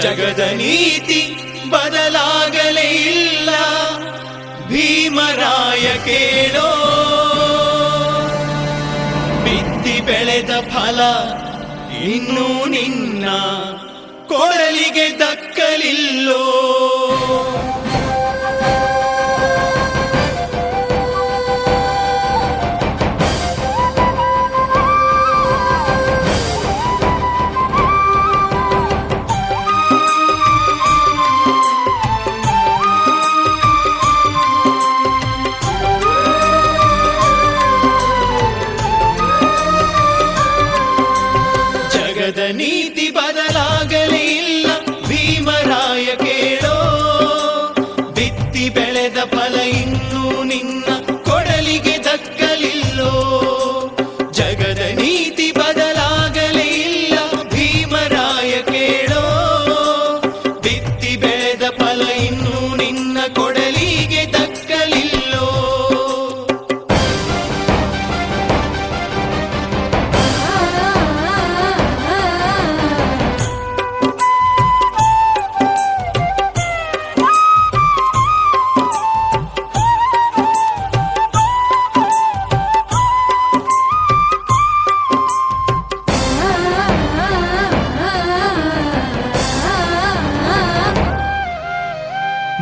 ಜಗದ ನೀತಿ ಬದಲಾಗಲೇ ಇಲ್ಲ, ಭೀಮರಾಯ ಕೇಳೋ. ಬಿತ್ತಿ ಬೆಳೆದ ಫಲ ಇನ್ನೂ ನಿನ್ನ ಕೊಡಲಿಗೆ ದಕ್ಕಲಿಲ್ಲೋ. ನೀತಿ ಬದಲಾಗಲೇ ಇಲ್ಲ, ಭೀಮರಾಯ ಕೇಳೋ. ಬಿತ್ತಿ ಬೆಳೆದ ಫಲ ಇನ್ನೂ ನಿನ್ನ ಕೊಡಲಿಗೆ ದಕ್ಕಲಿಲ್ಲೋ. ಜಗದ ನೀತಿ ಬದಲಾಗಲೇ ಇಲ್ಲ, ಭೀಮರಾಯ ಕೇಳೋ. ಬಿತ್ತಿ ಬೆಳೆದ ಫಲ ಇನ್ನೂ ನಿನ್ನ ಕೊಡಲಿಗೆ ದಕ್ಕಲಿಲ್ಲೋ.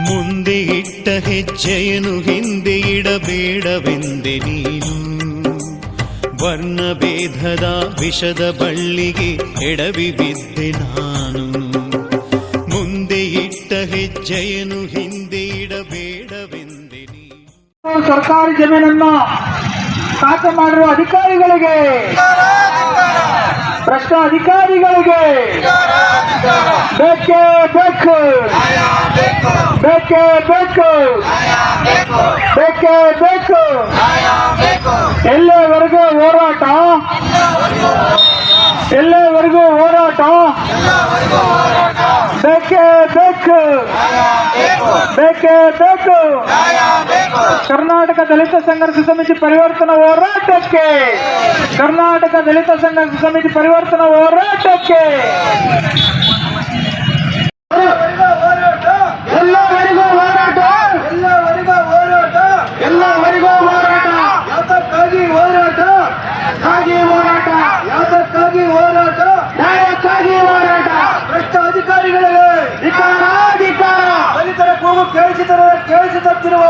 ಮುಂದೆ ಇಟ್ಟ ಹೆಜ್ಜೆಯನ್ನು ಹಿಂದೆ ಇಡಬೇಡವೆಂದೆ ನೀನು. ವರ್ಣಭೇದದ ವಿಷದ ಬಳ್ಳಿಗೆ ಎಡವಿ ಬಿದ್ದೆ ನಾನು. ಮುಂದೆ ಇಟ್ಟ ಹೆಜ್ಜೆಯನ್ನು ಹಿಂದೆ ಇಡಬೇಡವೆಂದೆ ನೀನು. ಸರ್ಕಾರಿ ಜಮೀನನ್ನು ಖಾತೆ ಮಾಡಿರುವ ಅಧಿಕಾರಿಗಳಿಗೆ, ಭ್ರಷ್ಟ ಅಧಿಕಾರಿಗಳಿಗೆ ಬೇಕೇ ಬೇಕು, ಬೇಕೇ ಬೇಕು, ಬೇಕೇ ಬೇಕು. ಎಲ್ಲಿವರೆಗೂ ಹೋರಾಟ, ಎಲ್ಲಿವರೆಗೂ ಹೋರಾಟ, ಬೇಕೇ ಬೇಕು, ಬೇಕೇ ಬೇಕು. ಕರ್ನಾಟಕ ದಲಿತ ಸಂಘರ್ಷ ಸಮಿತಿ ಪರಿವರ್ತನಾ ಹೋರಾಟಕ್ಕೆ, ಕರ್ನಾಟಕ ದಲಿತ ಸಂಘರ್ಷ ಸಮಿತಿ ಪರಿವರ್ತನಾ ಹೋರಾಟಕ್ಕೆ ಎಲ್ಲವರೆಗೂ ಹೋರಾಟ, ಎಲ್ಲವರೆಗೂ ಹೋರಾಟ, ಎಲ್ಲವರೆಗೂ ಹೋರಾಟ. ಯಾತಕ್ಕಾಗಿ ಹೋರಾಟ, ಹಾಗೆ ಹೋರಾಟ, ಯಾತಕ್ಕಾಗಿ ಹೋರಾಟ, ನ್ಯಾಯಕ್ಕಾಗಿ ಹೋರಾಟ. ಭ್ರಷ್ಟ ಅಧಿಕಾರಿಗಳಿಗೆ ಧಿಕ್ಕಾರ, ಧಿಕ್ಕಾರ. ದಲಿತರ ಕೂಗು ಕೇಳಿಸುತ್ತಿರುವ